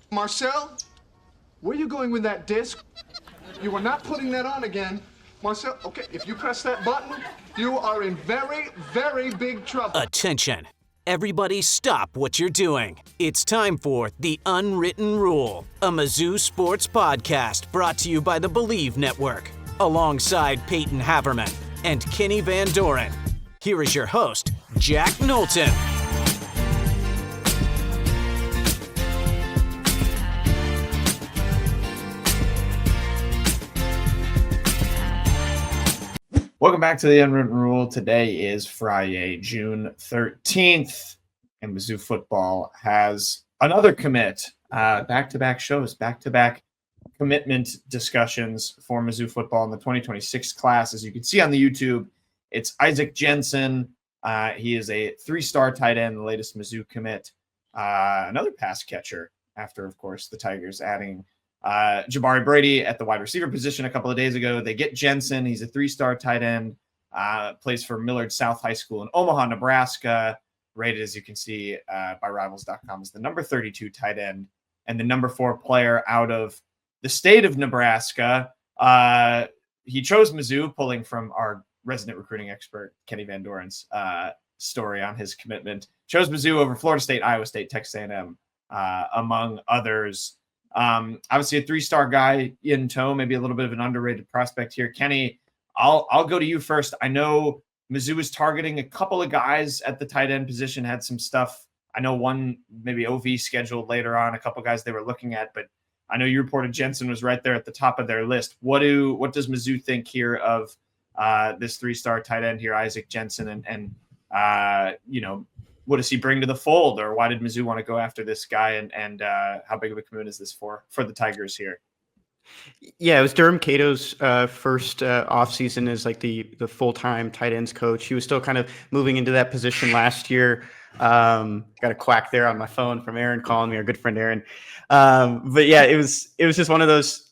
Marcel, where are you going with that disc? You are not putting that on again. Marcel, okay, if you press that button, you are in very, very big trouble. Attention. Everybody stop what you're doing. It's time for The Unwritten Rule, a Mizzou sports podcast brought to you by the Believe Network, alongside Peyton Haverman and Kenny Van Doren. Here is your host, Jack Knowlton. Welcome back to The Unwritten Rule. Today is Friday, June 13th, and Mizzou football has another commit. Back-to-back shows, back-to-back commitment discussions for Mizzou football in the 2026 class. As you can see on the YouTube, it's Isaac Jensen. He is a three-star tight end, the latest Mizzou commit. Another pass catcher after, of course, the Tigers adding Jabari Brady at the wide receiver position a couple of days ago. They get Jensen. He's a three-star tight end, plays for Millard South High School in Omaha, Nebraska, rated, as you can see, by Rivals.com as the number 32 tight end and the number 4 player out of the state of Nebraska. He chose Mizzou, pulling from our resident recruiting expert, Kenny Van Doren's story on his commitment. Chose Mizzou over Florida State, Iowa State, Texas A&M, among others. Obviously a three-star guy in tow, maybe a little bit of an underrated prospect here. Kenny, I'll go to you first. I know Mizzou is targeting a couple of guys at the tight end position, had some stuff. I know one maybe OV scheduled later on, a couple guys they were looking at, but I know you reported Jensen was right there at the top of their list. What does Mizzou think here of this three-star tight end here, Isaac Jensen, and what does he bring to the fold, or why did Mizzou want to go after this guy, and how big of a commitment is this for the Tigers here? Yeah, it was Durham Cato's first offseason as like the full-time tight ends coach. He was still kind of moving into that position last year. Got a quack there on my phone from Aaron calling me, our good friend Aaron. But yeah, it was just one of those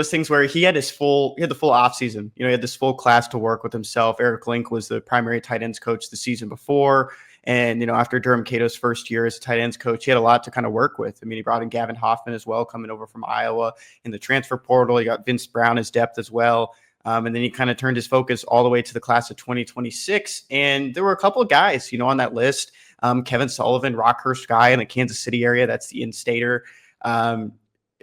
things where he had the full offseason. He had this full class to work with himself. Eric Link was the primary tight ends coach the season before. And, after Durham Cato's first year as a tight ends coach, he had a lot to kind of work with. I mean, he brought in Gavin Hoffman as well, coming over from Iowa in the transfer portal. He got Vince Brown as depth as well. And then he kind of turned his focus all the way to the class of 2026. And there were a couple of guys, on that list. Kevin Sullivan, Rockhurst guy in the Kansas City area. That's the in-stater.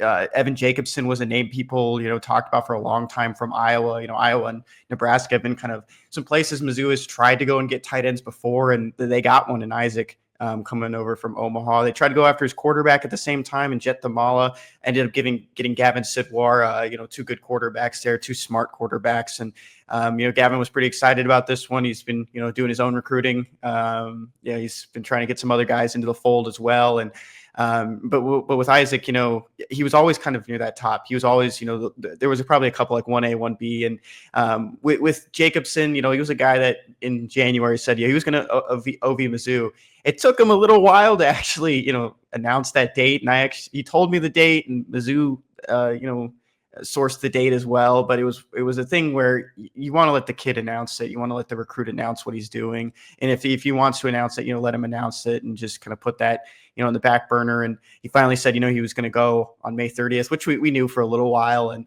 Evan Jacobson was a name people, talked about for a long time from Iowa. Iowa and Nebraska have been kind of some places Mizzou has tried to go and get tight ends before, and they got one in Isaac coming over from Omaha. They tried to go after his quarterback at the same time, and Jet Damala ended up getting Gavin Sidwar, two good quarterbacks there, two smart quarterbacks. And, Gavin was pretty excited about this one. He's been, doing his own recruiting. He's been trying to get some other guys into the fold as well. And, but with Isaac, he was always kind of near that top. He was always, there was probably a couple like 1A, 1B. And with Jacobson, he was a guy that in January said, he was going to OV Mizzou. It took him a little while to actually, announce that date. And he told me the date, and Mizzou, sourced the date as well. But it was a thing where you want to let the kid announce it. You want to let the recruit announce what he's doing. And if he wants to announce it, let him announce it and just kind of put that, on the back burner. And he finally said, he was going to go on May 30th, which we knew for a little while. And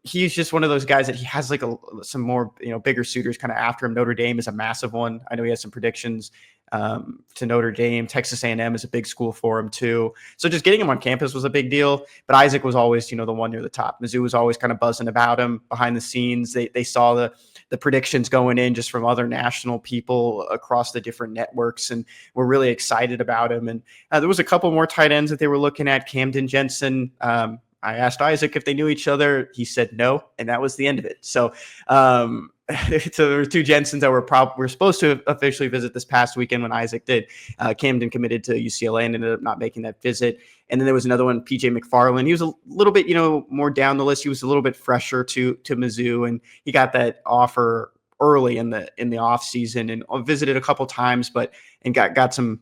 he's just one of those guys that he has like some more, bigger suitors kind of after him. Notre Dame is a massive one. I know he has some predictions to Notre Dame. Texas A&M is a big school for him too. So just getting him on campus was a big deal. But Isaac was always, the one near the top. Mizzou was always kind of buzzing about him behind the scenes. They saw the predictions going in just from other national people across the different networks, and we're really excited about him. And there was a couple more tight ends that they were looking at. Camden Jensen. I asked Isaac if they knew each other. He said no, and that was the end of it. So, so there were two Jensens that were supposed to officially visit this past weekend when Isaac did. Camden committed to UCLA and ended up not making that visit. And then there was another one, PJ McFarland. He was a little bit, more down the list. He was a little bit fresher to Mizzou, and he got that offer early in the off season and visited a couple times, and got some,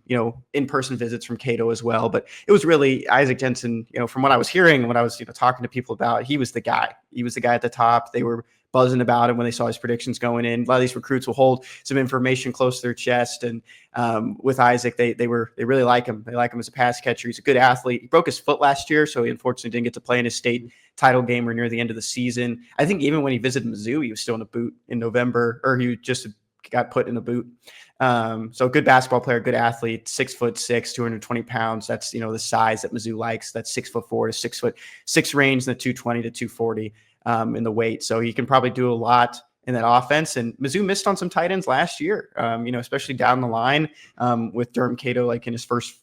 in-person visits from Cato as well. But it was really Isaac Jensen, from what I was hearing, what I was, talking to people about, he was the guy. He was the guy at the top. They were buzzing about him when they saw his predictions going in. A lot of these recruits will hold some information close to their chest. And with Isaac, they really like him. They like him as a pass catcher. He's a good athlete. He broke his foot last year, so he unfortunately didn't get to play in his state title game or near the end of the season. I think even when he visited Mizzou, he was still in a boot in November, or he just got put in a boot. So good basketball player, good athlete, 6'6", 220 pounds. That's, the size that Mizzou likes. That's 6'4" to 6'6" range, in the 220 to 240 in the weight. So he can probably do a lot in that offense. And Mizzou missed on some tight ends last year, especially down the line with Durham Cato, like in his first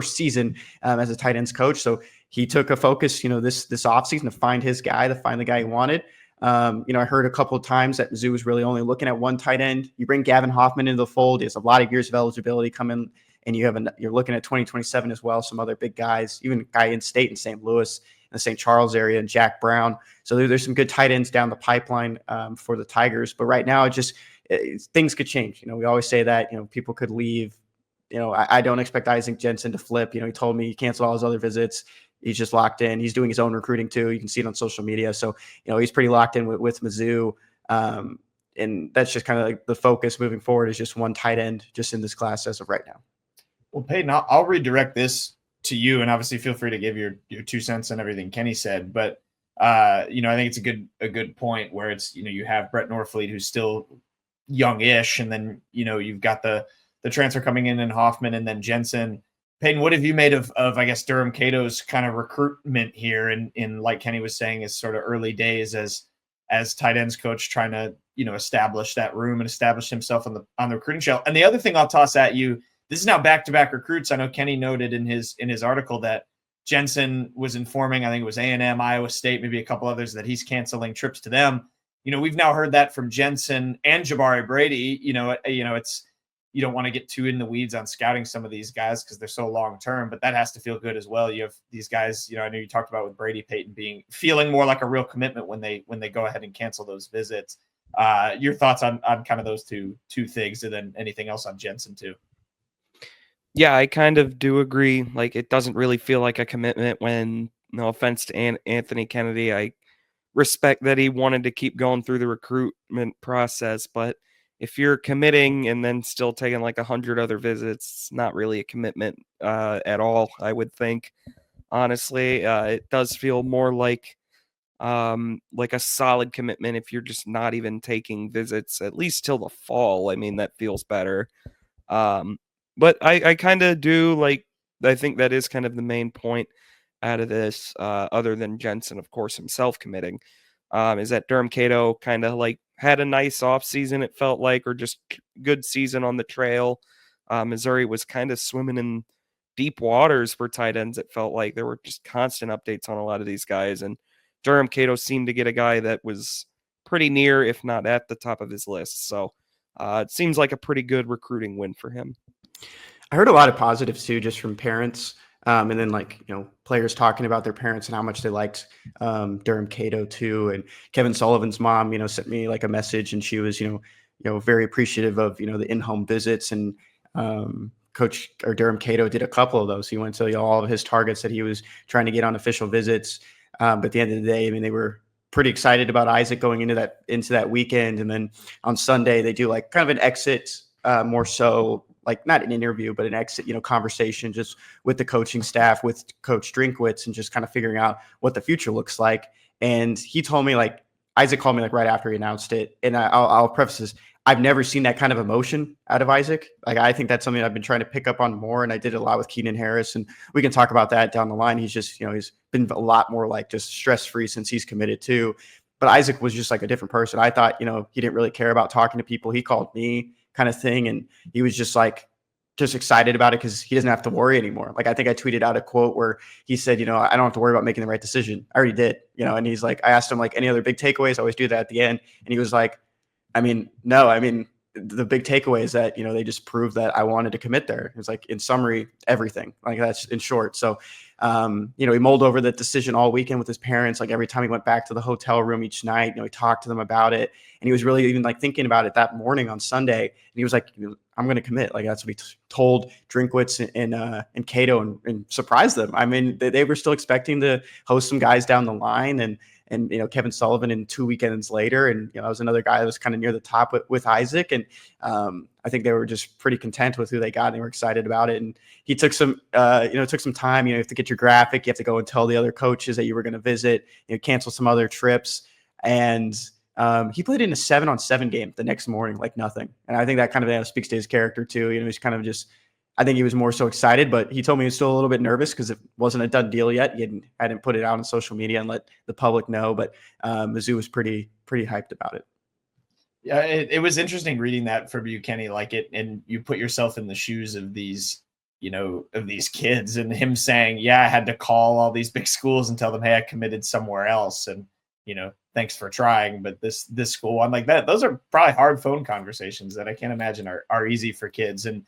season as a tight ends coach. So he took a focus, this offseason to find his guy, to find the guy he wanted. I heard a couple of times that Mizzou was really only looking at one tight end. You bring Gavin Hoffman into the fold. He has a lot of years of eligibility coming, and you're looking at 2027 as well. Some other big guys, even a guy in state in St. Louis, in the St. Charles area, and Jack Brown. So there's some good tight ends down the pipeline for the Tigers. But right now, things could change. We always say that, people could leave. I don't expect Isaac Jensen to flip. He told me he canceled all his other visits. He's just locked in. He's doing his own recruiting too. You can see it on social media. So, he's pretty locked in with Mizzou. And that's just kind of like the focus moving forward, is just one tight end just in this class as of right now. Well, Peyton, I'll redirect this to you, and obviously feel free to give your 2 cents on everything Kenny said. But, I think it's a good point where it's, you have Brett Norfleet, who's still youngish. And then, you've got the transfer coming in Hoffman, and then Jensen. Peyton, what have you made of I guess, Durham Cato's kind of recruitment here in like Kenny was saying, is sort of early days as tight ends coach, trying to, establish that room and establish himself on the recruiting trail. And the other thing I'll toss at you, this is now back-to-back recruits. I know Kenny noted in his article that Jensen was informing, I think it was A&M, Iowa State, maybe a couple others, that he's canceling trips to them. We've now heard that from Jensen and Jabari Brady. It's, you don't want to get too in the weeds on scouting some of these guys because they're so long-term, but that has to feel good as well. You have these guys, I know you talked about with Brady Payton feeling more like a real commitment when they go ahead and cancel those visits. Your thoughts on kind of those two things, and then anything else on Jensen too? Yeah, I kind of do agree. Like, it doesn't really feel like a commitment when, no offense to Anthony Kennedy, I respect that he wanted to keep going through the recruitment process, but if you're committing and then still taking like 100 other visits, it's not really a commitment at all, I would think. Honestly, it does feel more like a solid commitment if you're just not even taking visits, at least till the fall. I mean, that feels better. But I kind of do I think that is kind of the main point out of this, other than Jensen, of course, himself committing, is that Durham Cato kind of had a nice offseason, it felt like, or just good season on the trail. Missouri was kind of swimming in deep waters for tight ends. It felt like there were just constant updates on a lot of these guys, and Durham Cato seemed to get a guy that was pretty near, if not at the top of his list. So it seems like a pretty good recruiting win for him. I heard a lot of positives too, just from parents. And then players talking about their parents and how much they liked Durham Cato too. And Kevin Sullivan's mom, sent me a message, and she was, very appreciative of, the in-home visits. And Durham Cato did a couple of those. He went to all of his targets that he was trying to get on official visits. But at the end of the day, I mean, they were pretty excited about Isaac going into that weekend. And then on Sunday, they do kind of an exit, more so, not an interview, but an exit, conversation just with the coaching staff, with Coach Drinkwitz, and just kind of figuring out what the future looks like. And he told me, Isaac called me right after he announced it. And I'll preface this: I've never seen that kind of emotion out of Isaac. I think that's something I've been trying to pick up on more. And I did it a lot with Keenan Harris, and we can talk about that down the line. He's just, he's been a lot more just stress-free since he's committed too. But Isaac was just a different person. I thought, he didn't really care about talking to people. He called me, kind of thing. And he was just just excited about it because he doesn't have to worry anymore. I think I tweeted out a quote where he said, I don't have to worry about making the right decision. I already did, and he's I asked him any other big takeaways. I always do that at the end. And he was no, the big takeaway is that, they just proved that I wanted to commit there. It was in summary, everything. That's in short. So, he mulled over the decision all weekend with his parents. Every time he went back to the hotel room each night, he talked to them about it. And he was really even thinking about it that morning on Sunday. And he was I'm going to commit. That's what he told Drinkwitz and Cato, and surprised them. They were still expecting to host some guys down the line. And and Kevin Sullivan in 2 weekends later. And I was another guy that was kind of near the top with Isaac. And I think they were just pretty content with who they got, and they were excited about it. And he took some, took some time. You have to get your graphic. You have to go and tell the other coaches that you were going to visit. Cancel some other trips. And he played in a 7-on-7 game the next morning, like nothing. And I think that kind of speaks to his character too. He's kind of just, I think he was more so excited, but he told me he was still a little bit nervous because it wasn't a done deal yet. He hadn't put it out on social media and let the public know, but Mizzou was pretty hyped about it. Yeah, it was interesting reading that from you, Kenny, and you put yourself in the shoes of these, of these kids, and him saying, yeah, I had to call all these big schools and tell them, hey, I committed somewhere else. And, thanks for trying, but this school, I'm like that. Those are probably hard phone conversations that I can't imagine are easy for kids. And,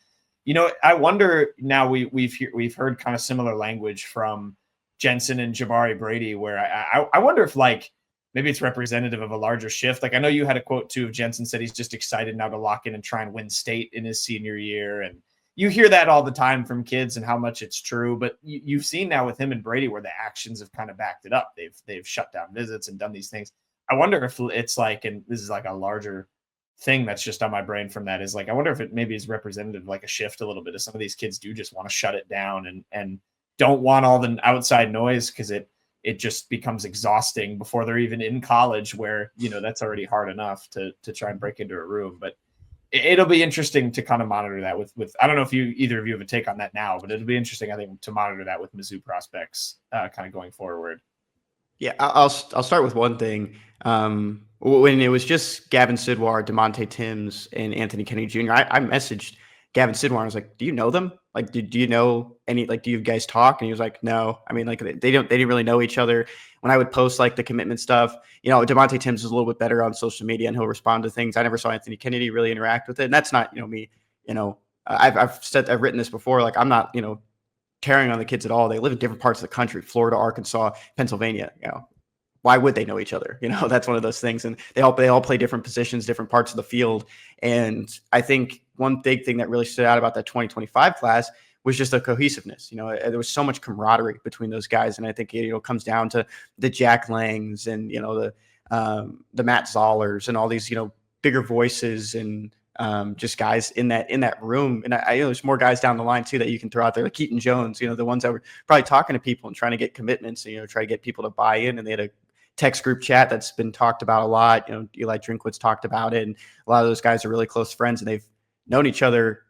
I wonder now we've heard kind of similar language from Jensen and Jabari Brady, where I wonder if maybe it's representative of a larger shift. I know you had a quote too of Jensen said he's just excited now to lock in and try and win state in his senior year. And you hear that all the time from kids and how much it's true, but you've seen now with him and Brady where the actions have kind of backed it up. They've shut down visits and done these things. I wonder if it's and this is a larger thing that's just on my brain from that is I wonder if it maybe is representative, a shift a little bit of some of these kids do just want to shut it down and don't want all the outside noise because it just becomes exhausting before they're even in college where, that's already hard enough to try and break into a room. But it'll be interesting to kind of monitor that with I don't know if either of you have a take on that now, but it'll be interesting, I think, to monitor that with Mizzou prospects kind of going forward. Yeah, I'll start with one thing. When it was just Gavin Sidwar, DeMonte Timms, and Anthony Kennedy Jr., I messaged Gavin Sidwar. I was like, do you know them? Do you know any, do you guys talk? And he was like, no. I mean, they didn't really know each other. When I would post the commitment stuff, DeMonte Timms is a little bit better on social media and he'll respond to things. I never saw Anthony Kennedy really interact with it. And that's not, me, I've written this before. I'm not, tearing on the kids at all. They live in different parts of the country, Florida, Arkansas, Pennsylvania, why would they know each other? That's one of those things. And they all play different positions, different parts of the field. And I think one big thing that really stood out about that 2025 class was just the cohesiveness. There was so much camaraderie between those guys. And I think it comes down to the Jack Langs and, the Matt Zollers and all these, bigger voices and just guys in that room. And I there's more guys down the line too that you can throw out there, like Keaton Jones, the ones that were probably talking to people and trying to get commitments, and, try to get people to buy in. And they had a text group chat that's been talked about a lot. Eli Drinkwitz talked about it, and a lot of those guys are really close friends, and they've known each other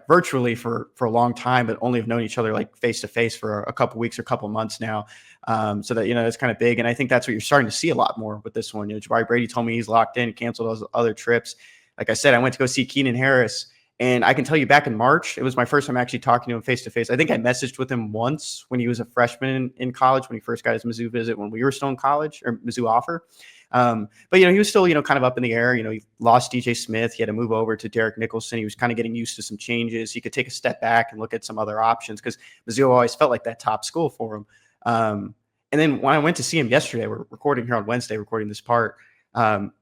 virtually for a long time, but only have known each other face to face for a couple weeks or a couple months now. So that, it's kind of big. And I think that's what you're starting to see a lot more with this one. Jabari Brady told me he's locked in, canceled those other trips. Like I said, I went to go see Keenan Harris, and I can tell you back in March, it was my first time actually talking to him face to face. I think I messaged with him once when he was a freshman in college, when he first got his Mizzou visit, when we were still in college, or Mizzou offer. But, he was still, kind of up in the air. He lost DJ Smith. He had to move over to Derek Nicholson. He was kind of getting used to some changes. He could take a step back and look at some other options because Mizzou always felt like that top school for him. And then when I went to see him yesterday, we're recording here on Wednesday, recording this part,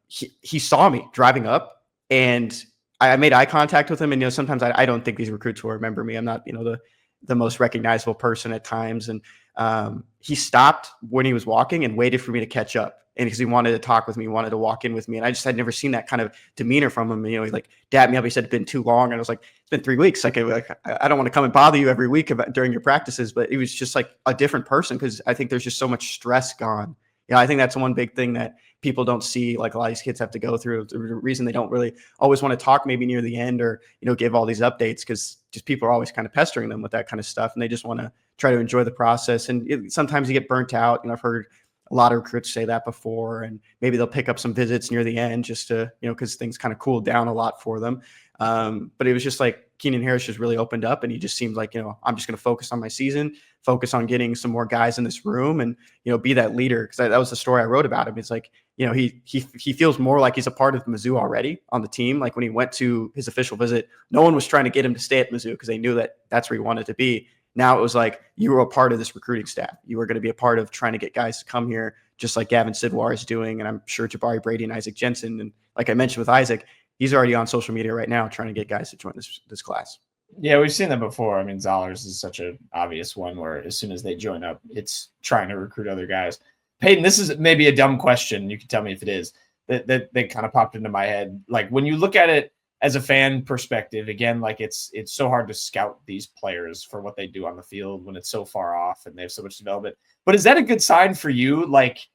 he saw me driving up, and I made eye contact with him. And, sometimes I don't think these recruits will remember me. I'm not, the most recognizable person at times. And he stopped when he was walking and waited for me to catch up. And because he wanted to talk with me, wanted to walk in with me. And I just had never seen that kind of demeanor from him. He dapped me up. He said, it's been too long. And I was like, it's been 3 weeks. I don't want to come and bother you every week during your practices. But it was just a different person, because I think there's just so much stress gone. I think that's one big thing that people don't see, a lot of these kids have to go through. The reason they don't really always want to talk maybe near the end or, give all these updates, because just people are always kind of pestering them with that kind of stuff. And they just want to try to enjoy the process. And sometimes you get burnt out. I've heard a lot of recruits say that before, and maybe they'll pick up some visits near the end just to, because things kind of cooled down a lot for them. But it was just Keenan Harris just really opened up, and he just seemed like, I'm just going to focus on my season, focus on getting some more guys in this room, and, be that leader. Because that was the story I wrote about him. It's he feels more like he's a part of Mizzou already on the team. When he went to his official visit, no one was trying to get him to stay at Mizzou because they knew that that's where he wanted to be. Now it was you were a part of this recruiting staff. You were going to be a part of trying to get guys to come here, just like Gavin Sidwar is doing. And I'm sure Jabari Brady and Isaac Jensen. And like I mentioned with Isaac, he's already on social media right now trying to get guys to join this class. Yeah, we've seen that before. I mean, Zollers is such an obvious one where as soon as they join up, it's trying to recruit other guys. Peyton, this is maybe a dumb question. You can tell me if it is. That kind of popped into my head. Like when you look at it as a fan perspective, again, like it's so hard to scout these players for what they do on the field when it's so far off and they have so much development. But is that a good sign for you? Like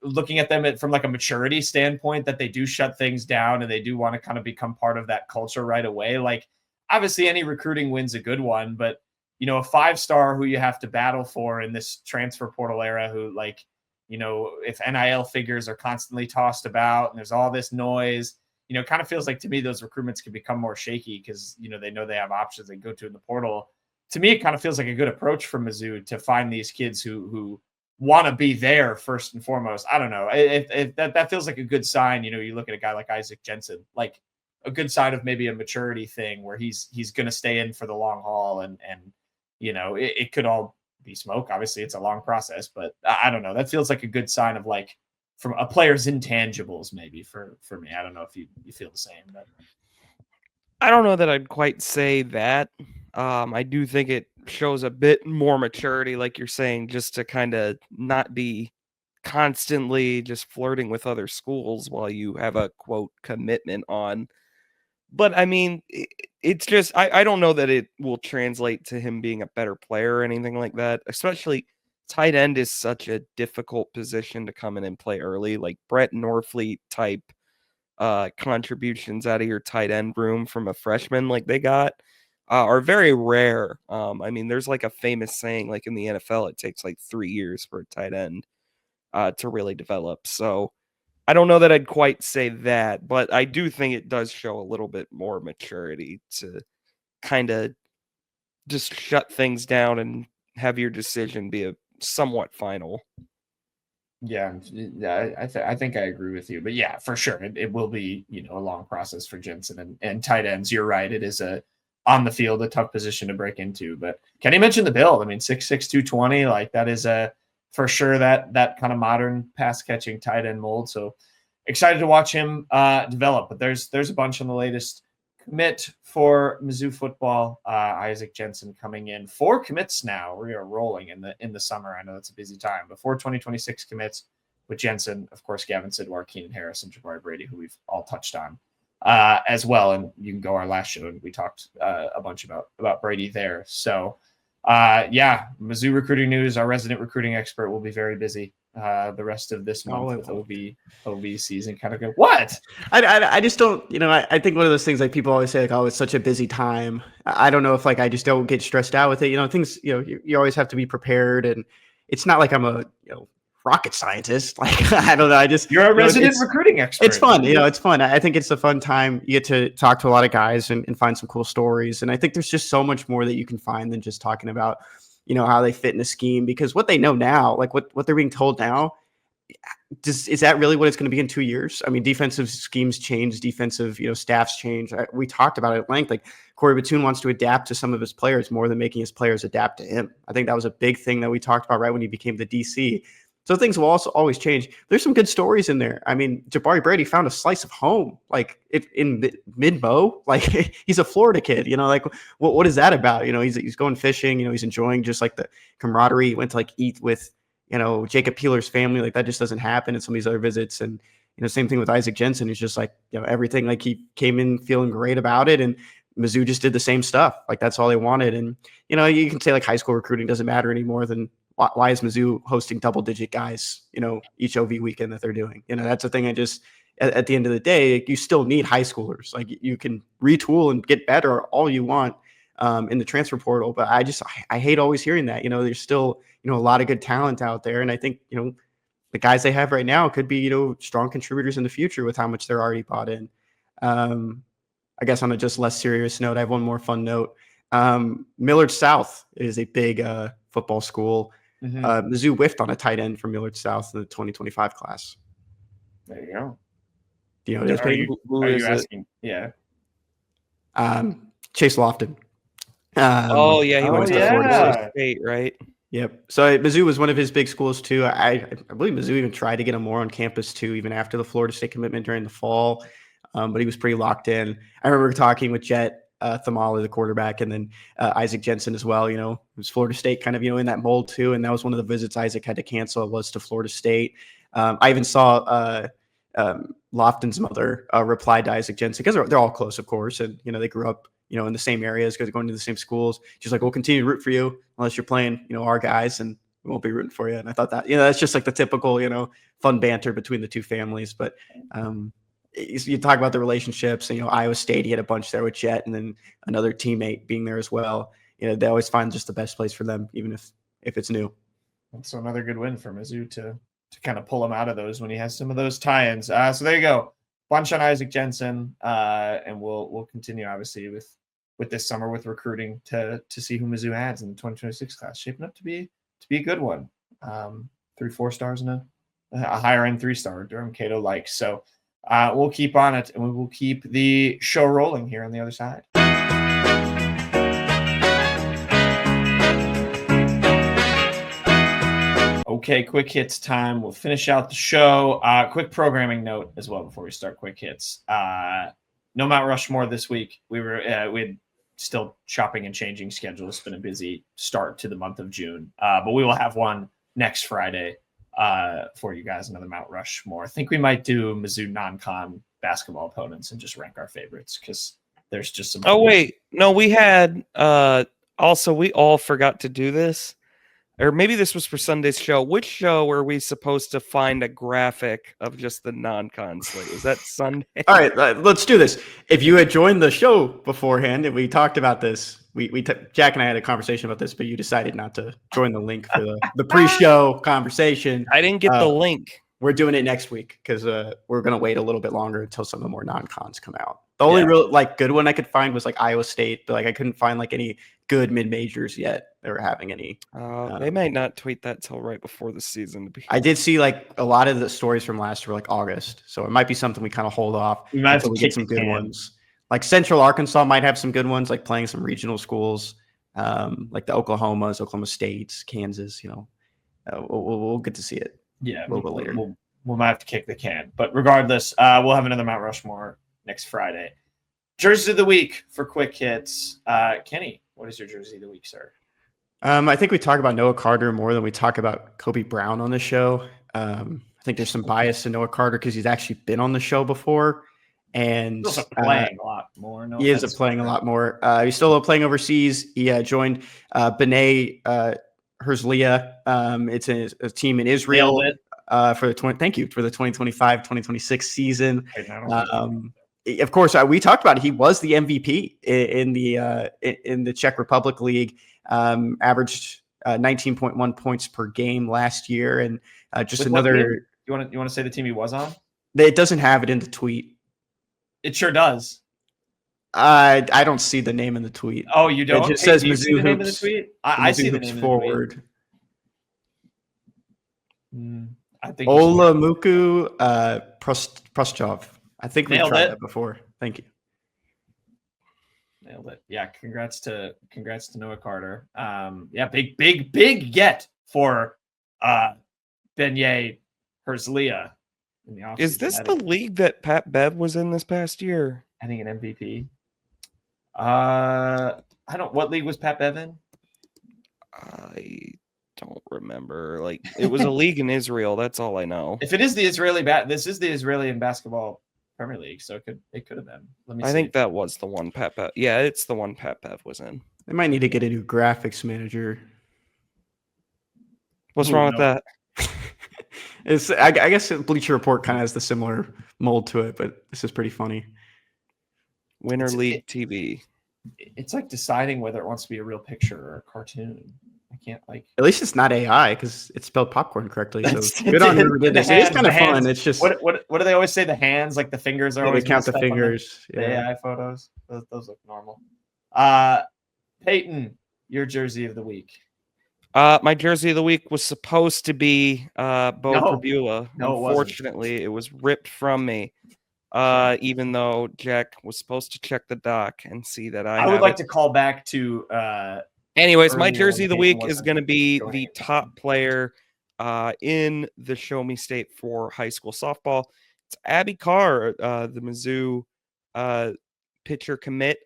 looking at them from like a maturity standpoint, that they do shut things down and they do want to kind of become part of that culture right away. Like obviously any recruiting win's a good one, but a 5-star who you have to battle for in this transfer portal era, who like, if NIL figures are constantly tossed about and there's all this noise, it kind of feels like to me those recruitments can become more shaky because, they know they have options they go to in the portal. To me, it kind of feels like a good approach for Mizzou to find these kids who want to be there first and foremost. I don't know. If that feels like a good sign. You look at a guy like Isaac Jensen, like a good sign of maybe a maturity thing where he's going to stay in for the long haul and it could all be smoke. Obviously it's a long process, but I don't know. That feels like a good sign of like from a player's intangibles, maybe for me. I don't know if you feel the same, but I don't know that I'd quite say that. I do think it shows a bit more maturity, like you're saying, just to kind of not be constantly just flirting with other schools while you have a quote commitment on. But I mean, it's just, I don't know that it will translate to him being a better player or anything like that. Especially tight end is such a difficult position to come in and play early. Like Brett Norfleet type contributions out of your tight end room from a freshman like they got are very rare. I mean, there's like a famous saying, like in the NFL, it takes like 3 years for a tight end to really develop. So I don't know that I'd quite say that, but I do think it does show a little bit more maturity to kind of just shut things down and have your decision be a somewhat final. Yeah, I think I agree with you. But yeah, for sure, it will be a long process for Jensen and tight ends. You're right; it is on the field a tough position to break into. But Kenny mentioned the build. I mean, 6'6", 220, like that is for sure that kind of modern pass catching tight end mold. So excited to watch him develop. But there's a bunch on the latest commit for Mizzou football. Isaac Jensen coming in. 4 commits now. We are rolling in the summer. I know that's a busy time, but 4 2026 commits with Jensen, of course, Gavin Sidwar, Keenan Harris, and Jabari Brady, who we've all touched on as well. And you can go our last show and we talked a bunch about Brady there. So Mizzou recruiting news. Our resident recruiting expert will be very busy the rest of this month with OV season. Kind of go, what? I just don't, I think one of those things like people always say like, oh, it's such a busy time. I don't know if like I just don't get stressed out with it. Things, you always have to be prepared, and it's not like I'm a rocket scientist. Like I don't know. You're a resident recruiting expert. It's fun. It's fun. I think it's a fun time. You get to talk to a lot of guys and find some cool stories. And I think there's just so much more that you can find than just talking about, how they fit in a scheme, because what they know now, like what they're being told now, is that really what it's going to be in 2 years? I mean, defensive schemes change, defensive, staffs change. We talked about it at length. Like Corey Batoon wants to adapt to some of his players more than making his players adapt to him. I think that was a big thing that we talked about right when he became the DC. So things will also always change. There's some good stories in there. I mean, Jabari Brady found a slice of home, like in mid-Mo. Like he's a Florida kid, like what is that about? He's going fishing, he's enjoying just like the camaraderie. He went to like eat with, Jacob Peeler's family. Like that just doesn't happen in some of these other visits. And, same thing with Isaac Jensen. He's just like, everything, like he came in feeling great about it. And Mizzou just did the same stuff. Like that's all they wanted. And, you can say like high school recruiting doesn't matter anymore than why is Mizzou hosting double-digit guys, each OV weekend that they're doing? That's the thing. At the end of the day, you still need high schoolers. Like you can retool and get better all you want in the transfer portal. But I hate always hearing that. There's still, a lot of good talent out there. And I think, the guys they have right now could be, strong contributors in the future with how much they're already bought in. I guess on a just less serious note, I have one more fun note. Millard South is a big football school. Mm-hmm. Mizzou whiffed on a tight end from Millard South in the 2025 class. There you go. Do you know who are you asking? Yeah. Chase Lofton. He went to Florida State, right? Yep. So Mizzou was one of his big schools too. I believe Mizzou even tried to get him more on campus too, even after the Florida State commitment during the fall. But he was pretty locked in. I remember talking with Jet Thamali, the quarterback, and then Isaac Jensen as well. Who's Florida State, kind of in that mold too. And that was one of the visits Isaac had to cancel. It was to Florida State. I even saw Lofton's mother replied to Isaac Jensen, because they're all close, of course, and they grew up in the same areas because they're going to the same schools. She's like, "We'll continue to root for you unless you're playing our guys, and we won't be rooting for you." And I thought that that's just like the typical fun banter between the two families. But you talk about the relationships, and Iowa State, he had a bunch there with Jet, and then another teammate being there as well. They always find just the best place for them, even if it's new. So another good win for Mizzou to kind of pull him out of those when he has some of those tie-ins. So there you go. Bunch on Isaac Jensen, and we'll continue obviously with this summer with recruiting to see who Mizzou has in the 2026 class. Shaping up to be a good one. 3 4-stars and a higher end 3-star. Durham Cato likes. So we'll keep on it, and we will keep the show rolling here on the other side. Okay, quick hits time. We'll finish out the show. Quick programming note as well before we start quick hits. No Mount Rushmore this week. We had still shopping and changing schedules. It's been a busy start to the month of June, but we will have one next Friday for you guys. Another Mount Rushmore. I think we might do Mizzou non-con basketball opponents and just rank our favorites, because there's just some. Oh wait, no, we had also we all forgot to do this. Or maybe this was for Sunday's show. Which show were we supposed to find a graphic of just the non-con slate? Was that Sunday? All right, let's do this. If you had joined the show beforehand and we talked about this, Jack and I had a conversation about this, but you decided not to join the link for the pre-show conversation. I didn't get the link. We're doing it next week because we're going to wait a little bit longer until some of the more non-cons come out. The only real good one I could find was Iowa State, but I couldn't find any good mid-majors yet that were having any. They might not tweet that till right before the season. I did see a lot of the stories from last year were August, so it might be something we kind of hold off until we get some good ones. Central Arkansas might have some good ones, playing some regional schools, the Oklahomas, Oklahoma States, Kansas. We'll get to see it. Yeah, a little bit later. We might have to kick the can, but regardless, we'll have another Mount Rushmore next Friday. Jersey of the week for quick hits. Kenny, what is your jersey of the week, sir? I think we talk about Noah Carter more than we talk about Kobe Brown on the show. I think there's some bias to Noah Carter because he's actually been on the show before, and he's also playing a lot more. He is playing a lot more. He's still playing overseas. He joined B'nai Herzliya. It's a team in Israel for the 2025-2026 season. Of course, we talked about it. He was the MVP in the Czech Republic League. Averaged 19.1 points per game last year, and just another. You want to say the team he was on? It doesn't have it in the tweet. It sure does. I don't see the name in the tweet. Oh, you don't? It just says Mizzou name in the tweet. I see the name forward. I think Olamuku Proschov. I think we've tried that before. Thank you. Nailed it. Yeah, congrats to Noah Carter. Big get for B'nai Herzliya in the offseason. Is this the league that Pat Bev was in this past year? I think an MVP. What league was Pat Bev in? I don't remember. It was a league in Israel. That's all I know. If it is the Israeli this is the Israeli basketball Premier League, so it could have been. Let me see. I think that was the one Pat Bev. Yeah, it's the one Pat Bev was in. They might need to get a new graphics manager. What's wrong with that? I guess Bleacher Report kind of has the similar mold to it, but this is pretty funny. Winter League TV. It's like deciding whether it wants to be a real picture or a cartoon. I can't At least it's not AI because it's spelled popcorn correctly. So good on whoever did this. It is kind of fun. It's just what do they always say? The hands, the fingers are always. They count the fingers. The AI photos. Those look normal. Peyton, your jersey of the week. My jersey of the week was supposed to be Bo Perbula. No, unfortunately, it was ripped from me. Even though Jack was supposed to check the doc and see that I would like to call back to. Anyways, my jersey of the week is going to be the top player in the Show Me State for high school softball. It's Abby Carr, the Mizzou pitcher commit.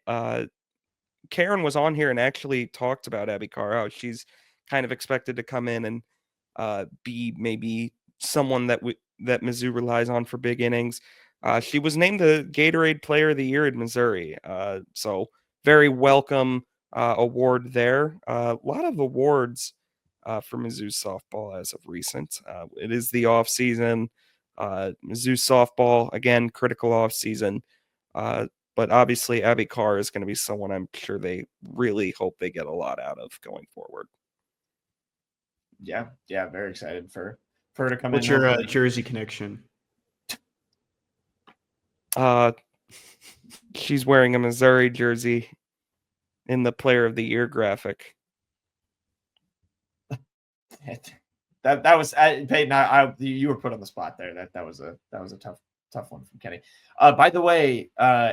Karen was on here and actually talked about Abby Carr, how she's kind of expected to come in and be maybe someone that Mizzou relies on for big innings. She was named the Gatorade Player of the Year in Missouri. So very welcome award there. A lot of awards for Mizzou softball as of recent. It is the off season. Mizzou softball, again, critical off season. But obviously Abby Carr is going to be someone I'm sure they really hope they get a lot out of going forward. Yeah, very excited for her to come What's in. your Jersey connection? She's wearing a Missouri jersey in the Player of the Year graphic. That was Peyton. You were put on the spot there. That was a tough one from Kenny. By the way,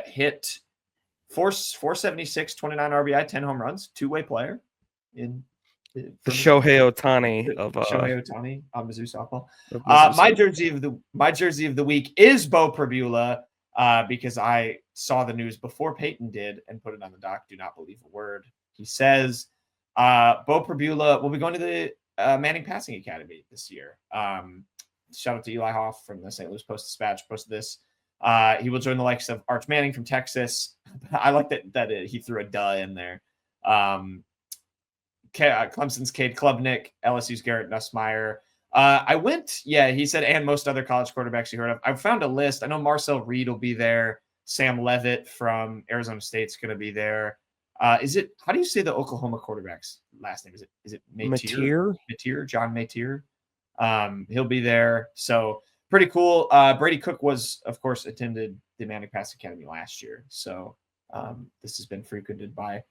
hit 476, 29 RBI, 10 home runs, two-way player in the Shohei Ohtani of Shohei Ohtani on Mizzou softball. Mizzou My jersey of the week is Bo Prabula, because I saw the news before Peyton did and put it on the doc. Do not believe a word he says. Bo Prabula will be going to the Manning Passing Academy this year. Shout out to Eli Hoff from the St. Louis Post-Dispatch posted this. He will join the likes of Arch Manning from Texas. I like that he threw a duh in there. Clemson's Cade Klubnik, LSU's Garrett Nussmeier. He said, and most other college quarterbacks you heard of. I found a list. I know Marcel Reed will be there. Sam Levitt from Arizona State's going to be there. How do you say the Oklahoma quarterback's last name? Is it Matier? Matier, John Matier. He'll be there. So pretty cool. Brady Cook of course, attended the Manning Pass Academy last year. So this has been frequented by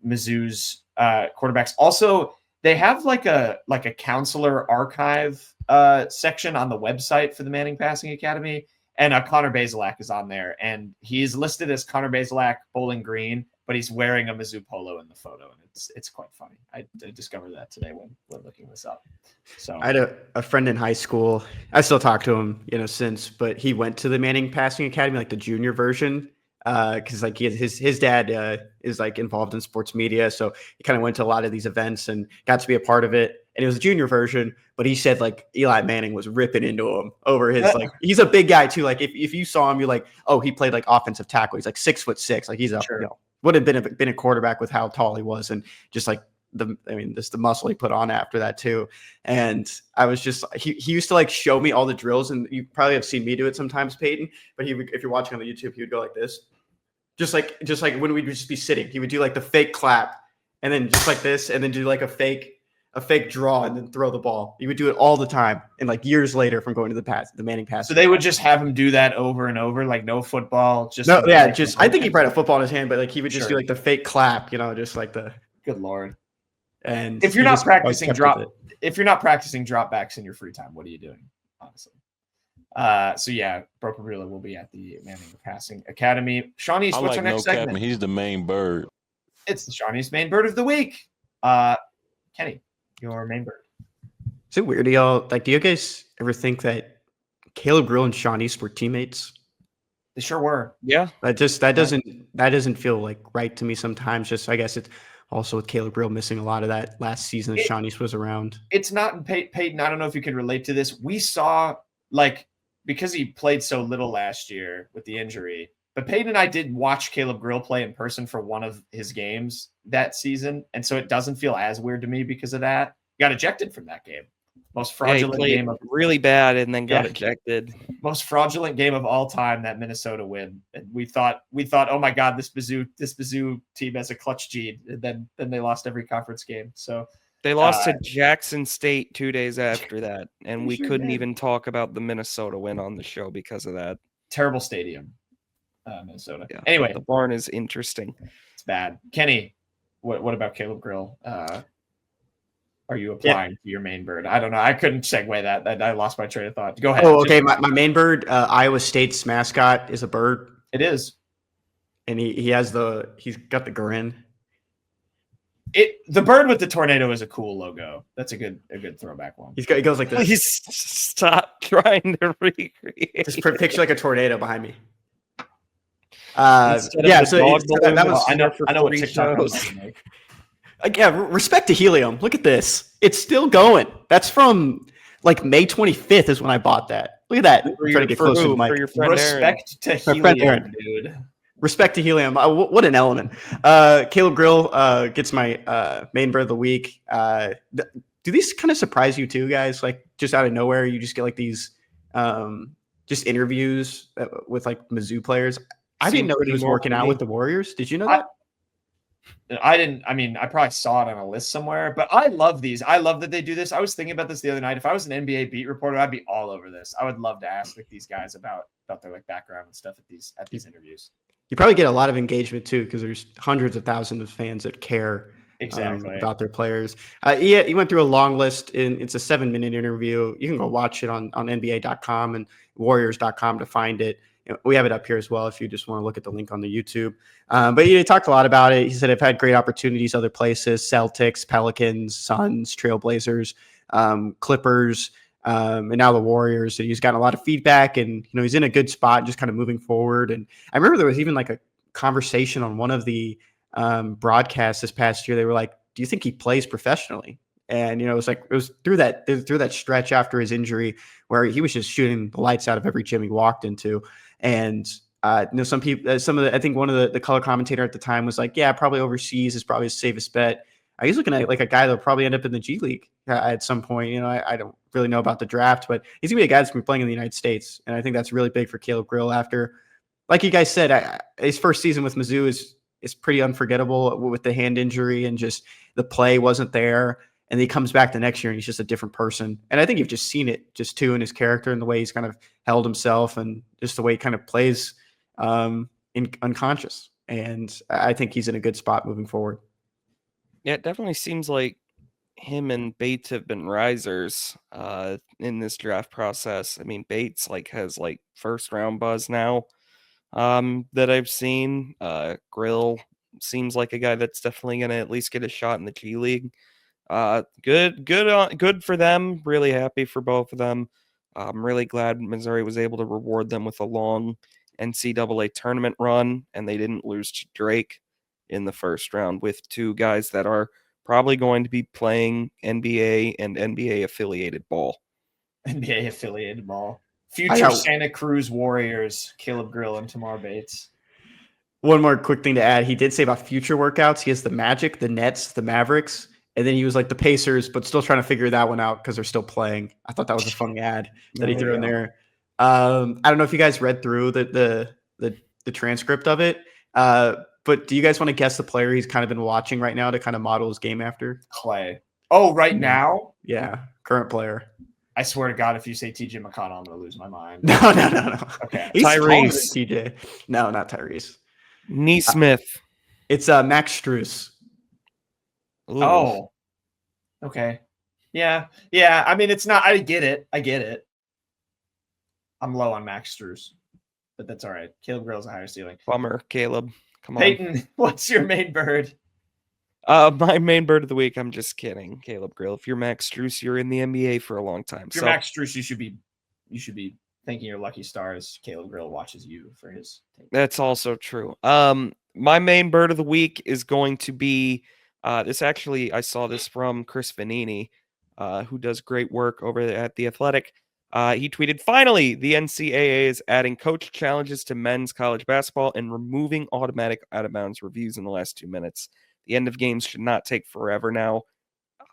Mizzou's quarterbacks. Also, they have like a counselor archive section on the website for the Manning Passing Academy, and Connor Bazelak is on there, and he's listed as Connor Bazelak Bowling Green, but he's wearing a Mizzou polo in the photo, and it's quite funny. I discovered that today when looking this up. So I had a friend in high school. I still talk to him, since, but he went to the Manning Passing Academy, like the junior version, because like his dad is like involved in sports media, so he kind of went to a lot of these events and got to be a part of it. And it was a junior version, but he said like Eli Manning was ripping into him over his like he's a big guy too. Like if you saw him, you're like, oh, he played like offensive tackle. He's like 6'6". Like he's would have been a quarterback with how tall he was, and just like the muscle he put on after that too. And I was just he used to like show me all the drills, and you probably have seen me do it sometimes, Peyton. But if you're watching on the YouTube, he would go like this, just like when we'd just be sitting, he would do like the fake clap, and then just like this, and then do like a fake draw, and then throw the ball. He would do it all the time, and like years later from going to the Manning Pass. So they would just have him do that over and over, like no football. I think he probably had a football in his hand, but like he would just do like the fake clap, just like the. Good Lord. And if you're not practicing dropbacks in your free time, what are you doing, honestly? So yeah, Bo Prabula will be at the Manning Passing Academy. Shawnee's, what's our next segment? He's the main bird. It's the Shawnee's main bird of the week. Kenny, your main bird. Is it weird to y'all? Like, do you guys ever think that Caleb Grill and Shawnee's were teammates? They sure were. Yeah. That doesn't feel like right to me sometimes. Just I guess it's also with Caleb Grill missing a lot of that last season that Shawnee's was around. It's not Peyton. I don't know if you can relate to this. We saw because he played so little last year with the injury. But Peyton and I did watch Caleb Grill play in person for one of his games that season, and so it doesn't feel as weird to me because of that. He got ejected from that game. Most fraudulent game of really bad, and then got ejected. Most fraudulent game of all time, that Minnesota win. And we thought, oh my God, this Mizzou team has a clutch gene. And then they lost every conference game. So they lost to Jackson State 2 days after that, and we couldn't even talk about the Minnesota win on the show because of that. Terrible stadium, Minnesota. Yeah, anyway, the barn is interesting. It's bad. Kenny, what about Caleb Grill? Are you applying to your main bird? I don't know. I couldn't segue that. I lost my train of thought. Go ahead. Oh, okay. My main bird, Iowa State's mascot, is a bird. It is. And he's got the grin. The bird with the tornado is a cool logo. That's a good throwback one. He goes like this. Please stop trying to recreate. Just picture like a tornado behind me. Instead Yeah, of the so dog balloon that that's was I there know. for I know what 3 TikTok shows. I'm about to make. yeah. Respect to helium. Look at this. It's still going. That's from like May 25th is when I bought that. Look at that. I'm trying to get For closer to who? the mic. For your friend Aaron. Respect to My friend helium, Aaron. dude. Respect to helium. What an element. Caleb Grill gets my main bird of the week. Do these kind of surprise you too, guys? Like just out of nowhere, you just get like these just interviews with like Mizzou players. I Seemed didn't know he pretty was normal working to out me. with the Warriors. Did you know I- that? I didn't. I mean, I probably saw it on a list somewhere, but I love these. I love that they do this. I was thinking about this the other night. If I was an NBA beat reporter, I'd be all over this. I would love to ask like these guys about their like background and stuff at these interviews. You probably get a lot of engagement too because there's hundreds of thousands of fans that care Exactly. about their players. Yeah, he went through a long list, and it's a 7-minute interview. You can go watch it on NBA.com and Warriors.com to find it. We have it up here as well if you just want to look at the link on the YouTube. But he talked a lot about it. He said, I've had great opportunities other places, Celtics, Pelicans, Suns, Trailblazers, Clippers, and now the Warriors. And he's gotten a lot of feedback, and he's in a good spot, just kind of moving forward. And I remember there was even like a conversation on one of the broadcasts this past year. They were like, do you think he plays professionally? And it was through that stretch after his injury where he was just shooting the lights out of every gym he walked into. And some people, I think one of the color commentator at the time was like, yeah, probably overseas is probably the safest bet. He's looking at like a guy that'll probably end up in the G League at some point. I don't really know about the draft, but he's gonna be a guy that's gonna be playing in the United States, and I think that's really big for Caleb Grill. After, like you guys said, his first season with Mizzou is pretty unforgettable with the hand injury and just the play wasn't there. And he comes back the next year and he's just a different person. And I think you've just seen it just too in his character and the way he's kind of held himself and just the way he kind of plays in unconscious. And I think he's in a good spot moving forward. Yeah, it definitely seems like him and Bates have been risers in this draft process. I mean, Bates has first round buzz now that I've seen. Grill seems like a guy that's definitely going to at least get a shot in the G League. Good for them. Really happy for both of them. I'm really glad Missouri was able to reward them with a long NCAA tournament run, and they didn't lose to Drake in the first round with two guys that are probably going to be playing NBA and NBA affiliated ball. NBA affiliated ball. Future Santa Cruz Warriors, Caleb Grill and Tamar Bates. One more quick thing to add. He did say about future workouts. He has the Magic, the Nets, the Mavericks, and then he was like the Pacers, but still trying to figure that one out because they're still playing. I thought that was a funny ad that he threw in there. I don't know if you guys read through the transcript of it, but do you guys want to guess the player he's kind of been watching right now to kind of model his game after? Clay. Oh, right now? Yeah, current player. I swear to God, if you say TJ McConnell, I'm going to lose my mind. No. Okay. He's Tyrese. TJ. No, not Tyrese. Neesmith. It's Max Strus. Ooh. Oh. Okay. Yeah. I mean, it's not. I get it. I'm low on Max Strus, but that's all right. Caleb Grill's a higher ceiling. Bummer, Caleb. Come on. Peyton, what's your main bird? My main bird of the week. I'm just kidding, Caleb Grill. If you're Max Strus, you're in the NBA for a long time. If you're Max Strus, you should be thanking your lucky stars. Caleb Grill watches you for his take. That's also true. My main bird of the week is going to be this. Actually, I saw this from Chris Vanini, who does great work over at The Athletic. He tweeted, finally, the NCAA is adding coach challenges to men's college basketball and removing automatic out-of-bounds reviews in the last 2 minutes. The end of games should not take forever now.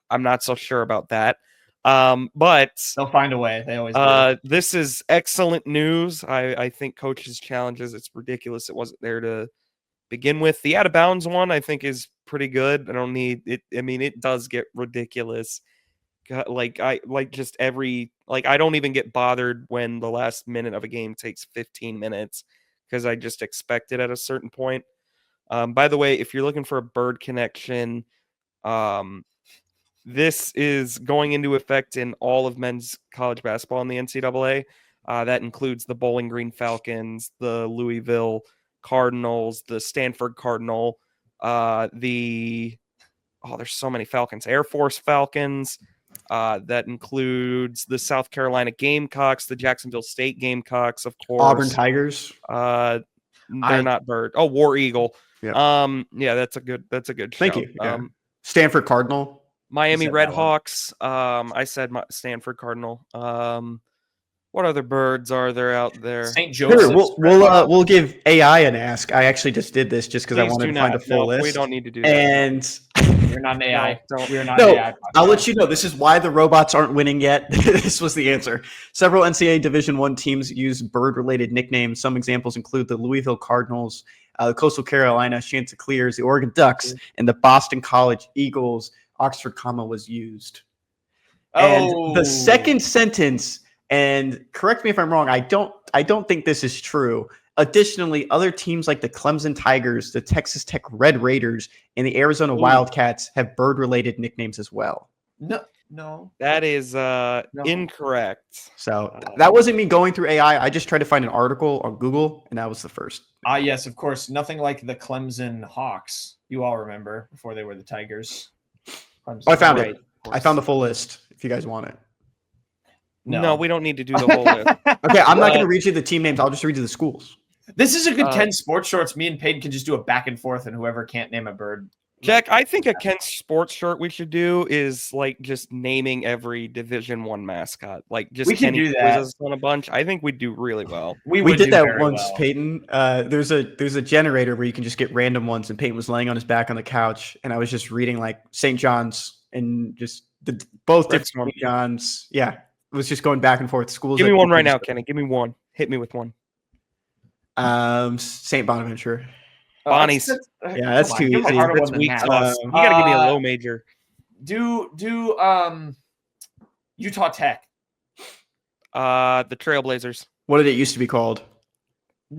I'm not so sure about that. But they'll find a way. They always do. This is excellent news. I think coaches' challenges, it's ridiculous it wasn't there to begin with. The out-of-bounds one, I think, is pretty good. I don't need it. I mean, it does get ridiculous. I don't even get bothered when the last minute of a game takes 15 minutes because I just expect it at a certain point. By the way, if you're looking for a bird connection, this is going into effect in all of men's college basketball in the NCAA. That includes the Bowling Green Falcons, the Louisville Cardinals, the Stanford Cardinal, there's so many Falcons, Air Force Falcons. That includes the South Carolina Gamecocks, the Jacksonville State Gamecocks, of course. Auburn Tigers. They're not bird. Oh, War Eagle. Yeah. Yeah, that's a good Thank shout. you. Yeah. Stanford Cardinal. Miami said that one. Redhawks. I said Stanford Cardinal. What other birds are there out there? St. Sure, Joseph's. we'll give AI an ask. I actually just did this just because I Please wanted do to find not. a full No, list. we don't need to do that. And We're not an AI. No, don't. We're not no, an AI. I'll let you know. This is why the robots aren't winning yet. This was the answer. Several NCAA Division I teams use bird-related nicknames. Some examples include the Louisville Cardinals, the Coastal Carolina Chanticleers, the Oregon Ducks, and the Boston College Eagles. Oxford comma was used. And the second sentence, and correct me if I'm wrong, I don't think this is true. Additionally, other teams like the Clemson Tigers, the Texas Tech Red Raiders, and the Arizona Wildcats have bird-related nicknames as well. No. That is incorrect. So that wasn't me going through AI. I just tried to find an article on Google, and that was the first. Yes, of course. Nothing like the Clemson Hawks. You all remember before they were the Tigers. Clemson. Oh, I found Right, it. I found the full list if you guys want it. No, we don't need to do the whole list. Okay, I'm not going to read you the team names. I'll just read you the schools. This is a good Ken Sports Shorts. Me and Peyton can just do a back and forth, and whoever can't name a bird. Jack, I think a Ken Sports shirt we should do is like just naming every Division I mascot. Like just We can Kenny do that. quizzes on a bunch. I think we'd do really well. We would did do that very once, well. Peyton. There's a generator where you can just get random ones, and Peyton was laying on his back on the couch, and I was just reading like St. John's and just both Red different Storm. St. John's. Yeah, it was just going back and forth. Schools. Give me that one people right now, just- Kenny. Give me one. Hit me with one. St. Bonaventure. Bonnie's. Yeah, that's too Give him a easy. harder That's one than weak that. sauce. You gotta give me a low major. Do Utah Tech. The Trailblazers. What did it used to be called?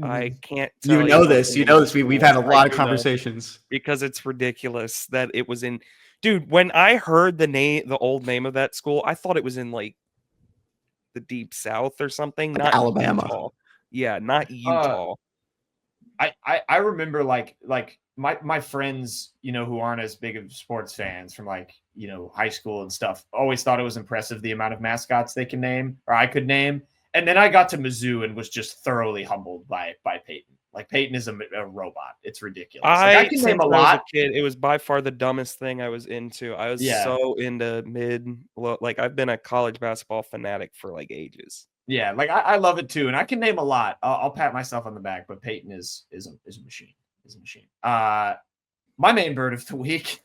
I can't. You tell know what this. the You name know of this. the We've school had a is. lot I of do know, conversations. because it's ridiculous that it was in. Dude, when I heard the old name of that school, I thought it was in like the deep south or something, Like not Alabama. Utah. Yeah, not Utah. I remember like my friends, who aren't as big of sports fans from high school and stuff, always thought it was impressive the amount of mascots they can name or I could name. And then I got to Mizzou and was just thoroughly humbled by Peyton. Like Peyton is a robot. It's ridiculous. I can name a lot. When I was a kid, it was by far the dumbest thing I was into. I was so into I've been a college basketball fanatic for like ages. Yeah, I love it too, and I can name a lot. I'll pat myself on the back, but Peyton is a machine. Is a machine. My main bird of the week.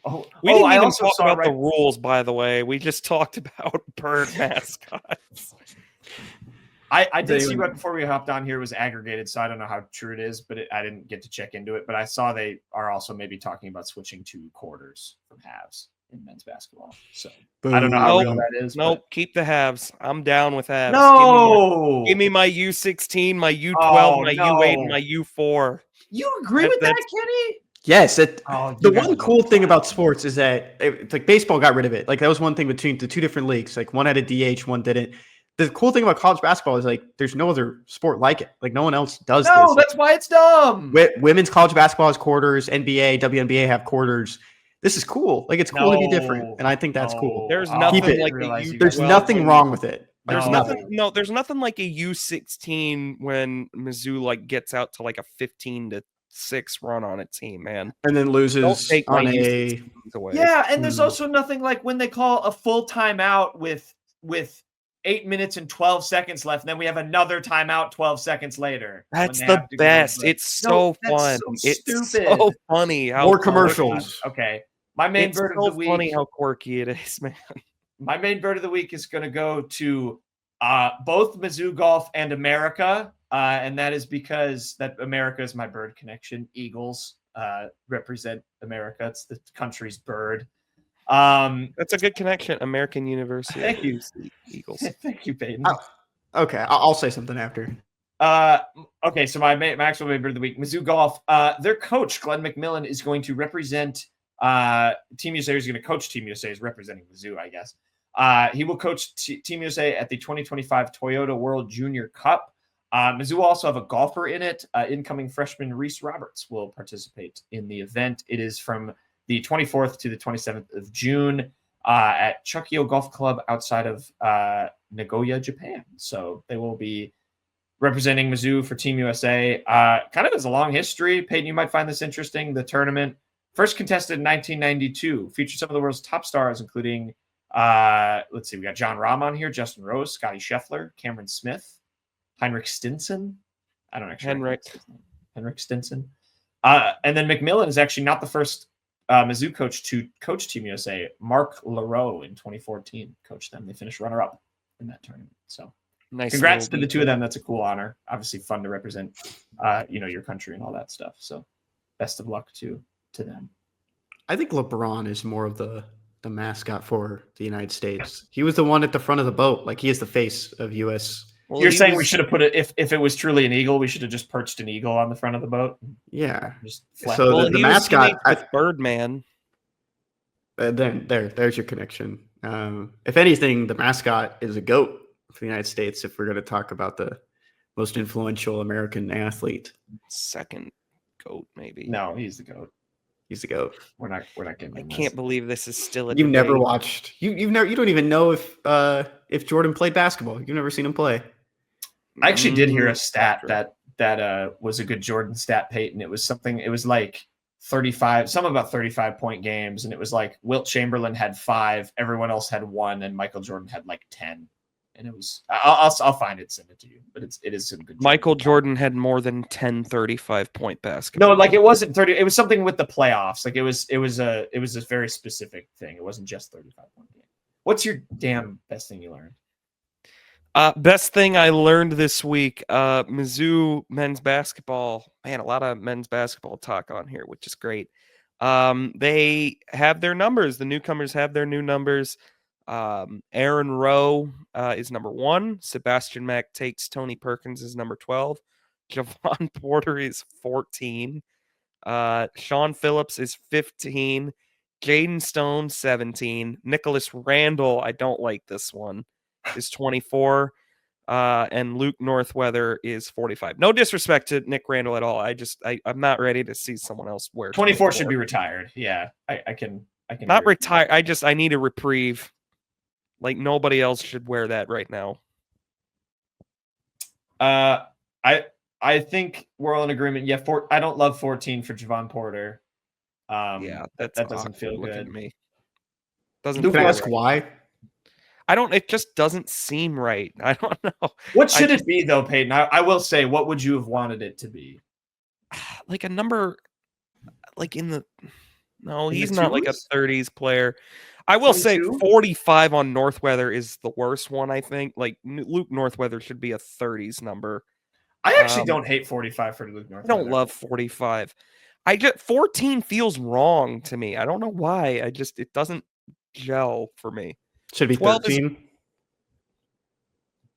We didn't I even also talk saw about the rules, by the way. We just talked about bird mascots. I did see right before we hopped on here it was aggregated, so I don't know how true it is, but I didn't get to check into it. But I saw they are also maybe talking about switching to quarters from halves in men's basketball. So I don't know how real that is. Nope, keep the halves. I'm down with halves. No, give me my U16, my U12, my U8, and my U4. You agree with that, Kenny? Yes. The one cool thing about sports is that like baseball got rid of it. Like that was one thing between the two different leagues. Like one had a DH, one didn't. The cool thing about college basketball is like there's no other sport like it. Like no one else does this. No, that's why it's dumb. Women's college basketball has quarters. NBA, WNBA have quarters. This is cool. Like it's cool to be different, and I think that's cool. There's nothing like there's nothing wrong with it. There's nothing. No, there's nothing like a U16 when Mizzou like gets out to like a 15-6 run on a team, man, and then loses Don't take on my a. U16s away. Yeah, and there's also nothing like when they call a full timeout with 8 minutes and 12 seconds left, and then we have another timeout 12 seconds later. That's the best. It's so fun. It's so funny. How More commercials. Okay. My main bird of the week. Funny how quirky it is, man. My main bird of the week is going to go to both Mizzou Golf and America, and that is because that America is my bird connection. Eagles represent America. It's the country's bird. That's a good connection. American University. Thank you, Eagles. Thank you, Peyton. Okay, I'll say something after. Okay, so my actual main bird of the week, Mizzou Golf. Their coach Glenn McMillan is going to represent Team USA. Is going to coach Team USA. Is representing Mizzou, I guess. He will coach Team USA at the 2025 Toyota World Junior Cup. Mizzou will also have a golfer in it. Incoming freshman Reese Roberts will participate in the event. It is from the 24th to the 27th of June at Chukio Golf Club outside of Nagoya, Japan. So they will be representing Mizzou for Team USA. Kind of has a long history. Peyton, you might find this interesting. The tournament first contested in 1992, featured some of the world's top stars, including, let's see, we got John Rahm on here, Justin Rose, Scotty Scheffler, Cameron Smith, Heinrich Stinson. I don't actually Henrik Stinson. And then McMillan is actually not the first Mizzou coach to coach Team USA. Mark Leroux in 2014 coached them. They finished runner-up in that tournament. So Nice. congrats to the two of them. That's a cool honor. Obviously fun to represent, your country and all that stuff. So best of luck to them. I think LeBron is more of the mascot for the United States. He was the one at the front of the boat. Like, he is the face of U.S. Well, You're saying we should have put it, if it was truly an eagle, we should have just perched an eagle on the front of the boat? Yeah. Just flat. So well, the he was mascot teammates with Birdman. then there's your connection. If anything, the mascot is a goat for the United States. If we're going to talk about the most influential American athlete, Second goat, maybe. No, he's the goat. he's the goat. We're not getting. I can't believe this is still a You've never debate. watched. You don't even know if Jordan played basketball. You've never seen him play. I actually did hear a stat True. that was a good Jordan stat, Peyton. It was like 35, some about 35-point games, and it was like Wilt Chamberlain had 5, everyone else had 1, and Michael Jordan had like 10. And it was I'll find it, send it to you. But it is some good. Michael Jordan had more than 10 35-point basketball. No, like it wasn't 30. It was something with the playoffs. Like it was a very specific thing. It wasn't just 35-point game. What's your damn best thing you learned? Best thing I learned this week, Mizzou men's basketball. Man, a lot of men's basketball talk on here, which is great. They have their numbers. The newcomers have their new numbers. Aaron Rowe is number 1. Sebastian Mack takes Tony Perkins is number 12. Javon Porter is 14. Sean Phillips is 15. Jaden Stone, 17. Nicholas Randall, I don't like this one, is 24. And Luke Northweather is 45. No disrespect to Nick Randall at all. I'm not ready to see someone else wear 24 should be retired. Yeah, I can not retire. I need a reprieve. Like, nobody else should wear that right now. I think we're all in agreement. Yeah, I don't love 14 for Javon Porter. Yeah, that doesn't feel good at me. Doesn't Can feel I ask right. why? It just doesn't seem right. I don't know. What should it be though, Peyton? I will say, what would you have wanted it to be? Like a number, like no, In he's the not like a twos? 30s player. I will say 22? 45 on Northweather is the worst one, I think. Like, Luke Northweather should be a 30s number. I actually don't hate 45 for Luke North. I don't love 45. 14 feels wrong to me. I don't know why. It doesn't gel for me. Should be 12 is-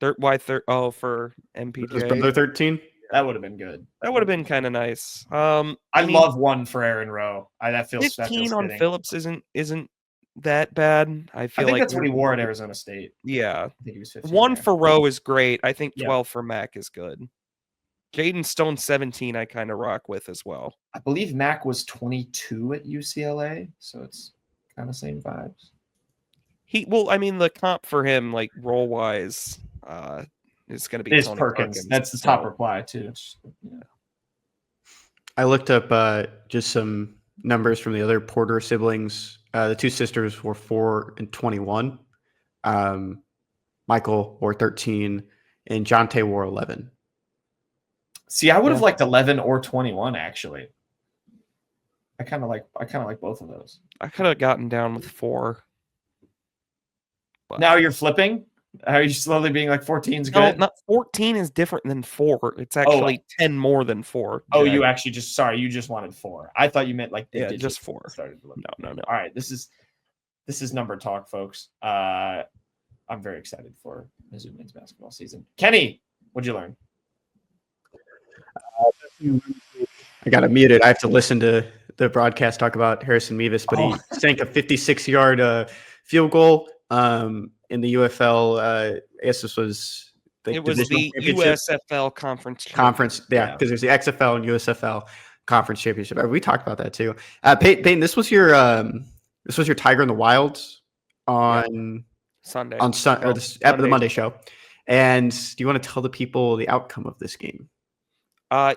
13. Why for MPJ? Was Butler 13? That would have been good. That would have been kind of nice. I love 1 for Aaron Rowe. That feels 15 on fitting. Phillips isn't that bad. I I feel think like that's what he wore at Arizona State. Yeah. I think he was 15. 1 there. for Rowe is great. I think Yeah. 12 for Mac is good. Jaden Stone 17 I kind of rock with as well. I believe Mac was 22 at UCLA, so it's kind of same vibes. The comp for him, like role wise, is going to be It's Tony Perkins. That's the top reply too. I looked up just some numbers from the other Porter siblings. The two sisters were 4 and 21. Michael wore 13, and Jonte wore 11. See, I would have liked 11 or 21 actually. I kind of like both of those. I could have gotten down with 4. But Now you're flipping? Are you slowly being like 14's no, good? not 14 is different than 4. It's actually 10 more than 4. Oh, Jack. you actually you just wanted 4. I thought you meant like the digits just 4. started to look. No. All right, this is number talk, folks. I'm very excited for Mizzou men's basketball season. Kenny, what'd you learn? I got it muted. I have to listen to the broadcast talk about Harrison Mevis, but he sank a 56-yard field goal in the UFL. I guess this was It was the USFL conference. Yeah, because there's the XFL and USFL conference championship. We talked about that too. Peyton, this was your Tiger in the Wilds on Sunday at the Monday show. And do you want to tell the people the outcome of this game?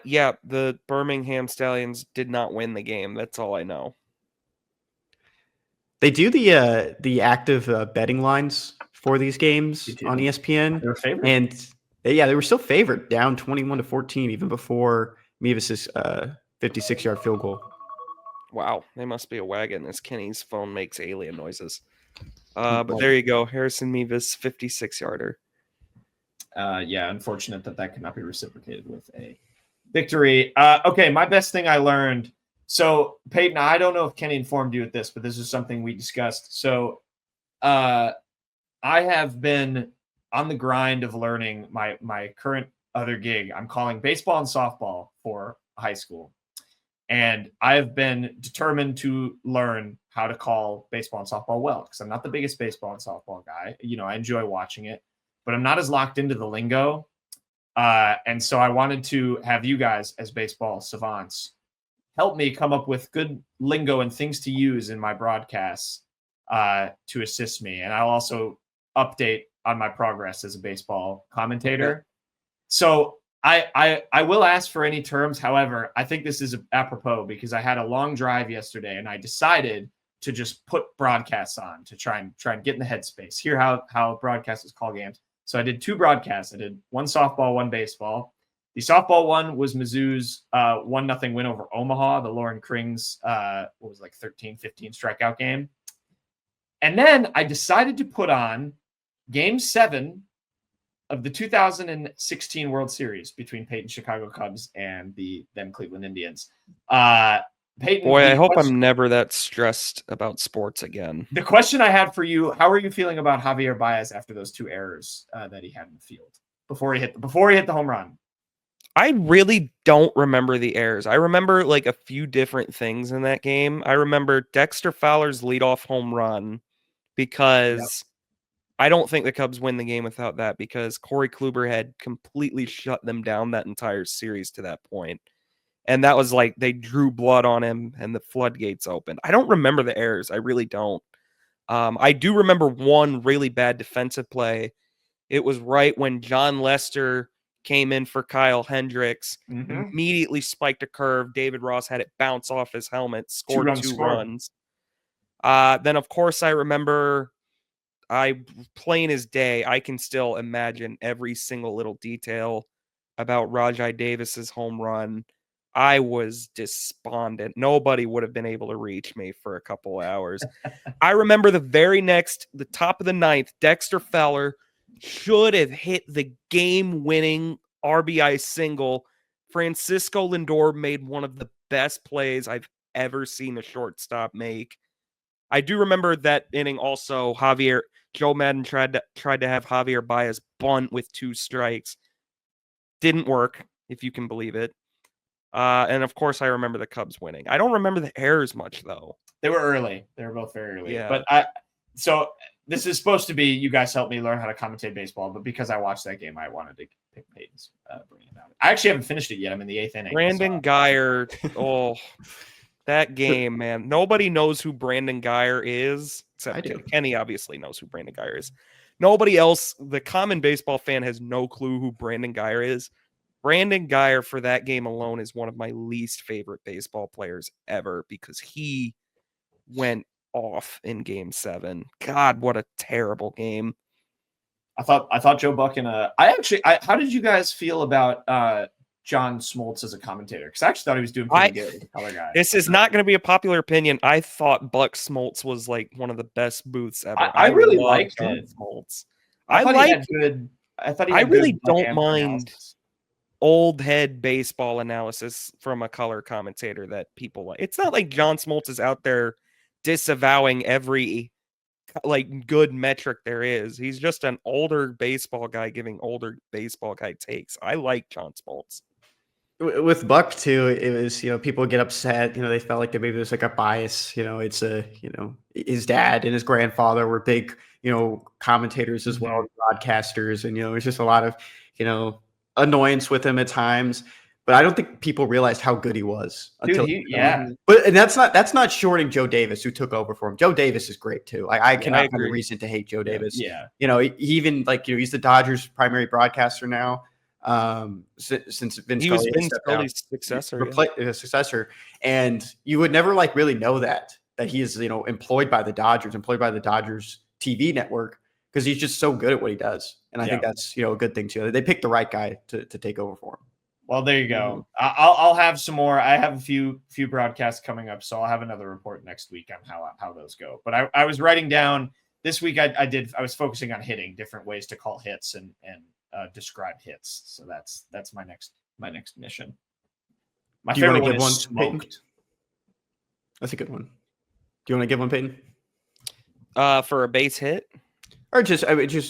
Yeah, the Birmingham Stallions did not win the game. That's all I know. They do the active betting lines for these games on ESPN. They were favored. And they were still favored, down 21-14, even before Mevis's 56-yard field goal. Wow, they must be a wagon as Kenny's phone makes alien noises. But there you go, Harrison Mevis, 56-yarder. Yeah, unfortunate that could not be reciprocated with a victory. Okay, my best thing I learned. So, Peyton, I don't know if Kenny informed you of this, but this is something we discussed. So, I have been on the grind of learning my current other gig. I'm calling baseball and softball for high school. And I've been determined to learn how to call baseball and softball well, because I'm not the biggest baseball and softball guy. I enjoy watching it, but I'm not as locked into the lingo. And so I wanted to have you guys as baseball savants help me come up with good lingo and things to use in my broadcasts to assist me. And I'll also update on my progress as a baseball commentator. Okay. So I will ask for any terms. However, I think this is apropos because I had a long drive yesterday and I decided to just put broadcasts on to try and get in the headspace, hear how broadcasters call games. So I did 2 broadcasts. I did one softball, one baseball. The softball one was Mizzou's 1-0 win over Omaha, the Lauren Krings, 13-15 strikeout game. And then I decided to put on Game 7 of the 2016 World Series between Peyton Chicago Cubs and them Cleveland Indians. Peyton, boy, I hope I'm never that stressed about sports again. The question I had for you: how are you feeling about Javier Baez after those 2 errors that he had in the field before he hit the home run? I really don't remember the errors. I remember like a few different things in that game. I remember Dexter Fowler's leadoff home run because I don't think the Cubs win the game without that, because Corey Kluber had completely shut them down that entire series to that point. And that was like they drew blood on him and the floodgates opened. I don't remember the errors. I really don't. I do remember one really bad defensive play. It was right when John Lester came in for Kyle Hendricks, immediately spiked a curve. David Ross had it bounce off his helmet, scored 2 runs. Then, of course, I remember, plain as day, I can still imagine every single little detail about Rajai Davis's home run. I was despondent. Nobody would have been able to reach me for a couple hours. I remember the top of the 9th, Dexter Fowler should have hit the game-winning RBI single. Francisco Lindor made one of the best plays I've ever seen a shortstop make. I do remember that inning also. Joe Madden tried to have Javier Baez bunt with 2 strikes. Didn't work, if you can believe it. And of course, I remember the Cubs winning. I don't remember the errors much, though. They were early. They were both very early. Yeah. But so this is supposed to be you guys help me learn how to commentate baseball, but because I watched that game, I wanted to pick Peyton's bringing it out. I actually haven't finished it yet. I'm in the 8th inning. Brandon Guyer. Oh, that game, man. Nobody knows who Brandon Guyer is, except Kenny obviously knows who Brandon Guyer is. Nobody else, the common baseball fan, has no clue who Brandon Guyer is. Brandon Guyer, for that game alone, is one of my least favorite baseball players ever, because he went off in Game 7. God, what a terrible game. I thought Joe Buck how did you guys feel about John Smoltz as a commentator? Because I actually thought he was doing pretty good as a color guy. This is not going to be a popular opinion. I thought Buck Smoltz was like one of the best booths ever. I really liked John Smoltz. I really don't mind old head baseball analysis from a color commentator that people like. It's not like John Smoltz is out there disavowing every like good metric there is. He's just an older baseball guy giving older baseball guy takes. I like John Smoltz. With Buck too, it was, people get upset, they felt like maybe there's like a bias, it's his dad and his grandfather were big, commentators as well, broadcasters, and it's just a lot of, annoyance with him at times. but I don't think people realized how good he was until. Dude, yeah. But that's not shorting Joe Davis, who took over for him. Joe Davis is great too. Like I cannot find a reason to hate Joe Davis. Yeah. He even he's the Dodgers' primary broadcaster now. Since Vince He was Scully Vince stepped down. Scully's successor, and you would never really know that he is employed by the Dodgers TV network, because he's just so good at what he does, and I think that's a good thing too. They picked the right guy to take over for him. Well, there you go. I'll have some more. I have a few broadcasts coming up, so I'll have another report next week on how those go. But I was writing down this week. I was focusing on hitting, different ways to call hits and describe hits. So that's my next mission. My favorite one is smoked. Peyton? That's a good one. Do you want to give one, Peyton? For a base hit, or just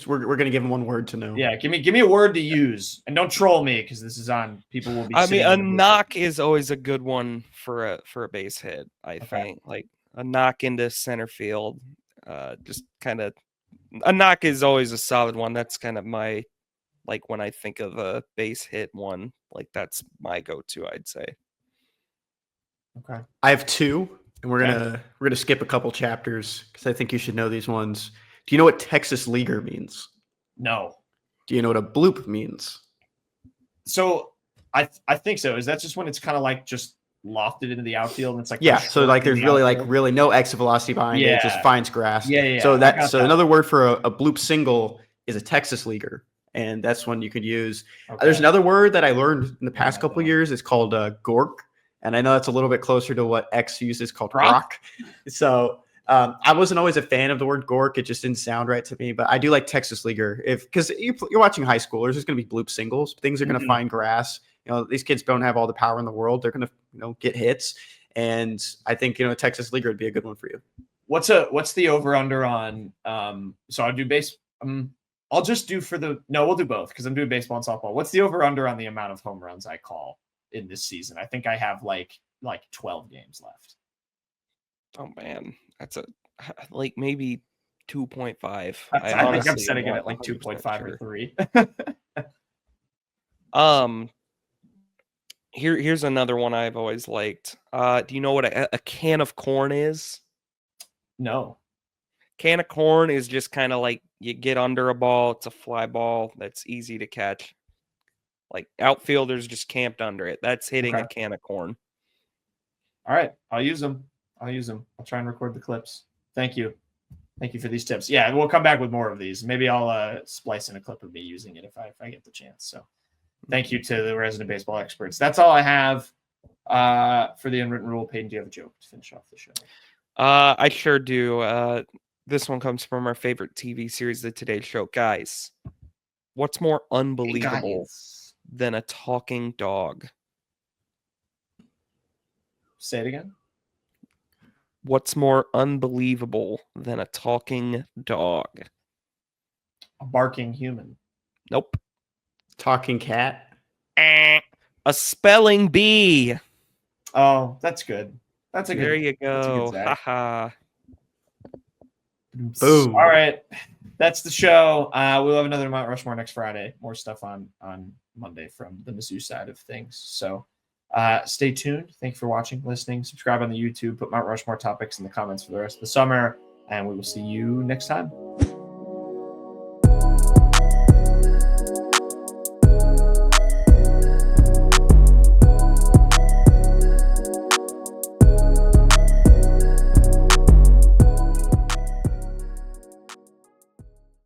we're gonna give him one word to know. Yeah, give me a word to use, and don't troll me, because this is on. People will be. I mean, a knock is always a good one for a base hit. I think like a knock into center field. Just kind of a knock is always a solid one. That's kind of my, like, when I think of a base hit one, like that's my go-to, I'd say. Okay, I have two, and we're gonna skip a couple chapters because I think you should know these ones. Do you know what Texas Leaguer means? No. Do you know what a bloop means? So I think so. Is that just when it's kind of like just lofted into the outfield and it's like so like there's really no exit velocity behind it, just finds grass. Yeah. So another word for a bloop single is a Texas Leaguer, and that's one you could use. Okay. There's another word that I learned in the past couple of years. It's called gork, and I know that's a little bit closer to what X uses, called rock. So I wasn't always a fan of the word gork. It just didn't sound right to me, but I do like Texas Leaguer because you're watching high schoolers. There's going to be bloop singles. Things are going to find grass. These kids don't have all the power in the world. They're going to get hits, and I think Texas Leaguer would be a good one for you. What's the over under on? So I'll do base. I'll just do we'll do both because I'm doing baseball and softball. What's the over under on the amount of home runs I call in this season? I think I have like 12 games left. Oh man, that's maybe 2.5. I think I'm setting it at like 2.5 or 3. Here's another one I've always liked. Do you know what a can of corn is? No. Can of corn is just kind of like you get under a ball. It's a fly ball that's easy to catch. Like outfielders just camped under it. That's hitting a can of corn. All right, I'll use them. I'll try and record the clips. Thank you for these tips. Yeah, we'll come back with more of these. Maybe I'll splice in a clip of me using it if I get the chance. So thank you to the resident baseball experts. That's all I have for the unwritten rule. Peyton, do you have a joke to finish off the show? I sure do. This one comes from our favorite TV series, The Today Show. Guys, what's more unbelievable than a talking dog? Say it again. What's more unbelievable than a talking dog? A barking human. Nope. Talking cat. A spelling bee. Oh, that's good. That's a good. There you go. Haha. Boom. All right, that's the show. We'll have another Mount Rushmore next Friday. More stuff on Monday from the Mizzou side of things. So stay tuned. Thank you for watching, listening. Subscribe on the YouTube. Put Mount Rushmore topics in the comments for the rest of the summer, and we will see you next time.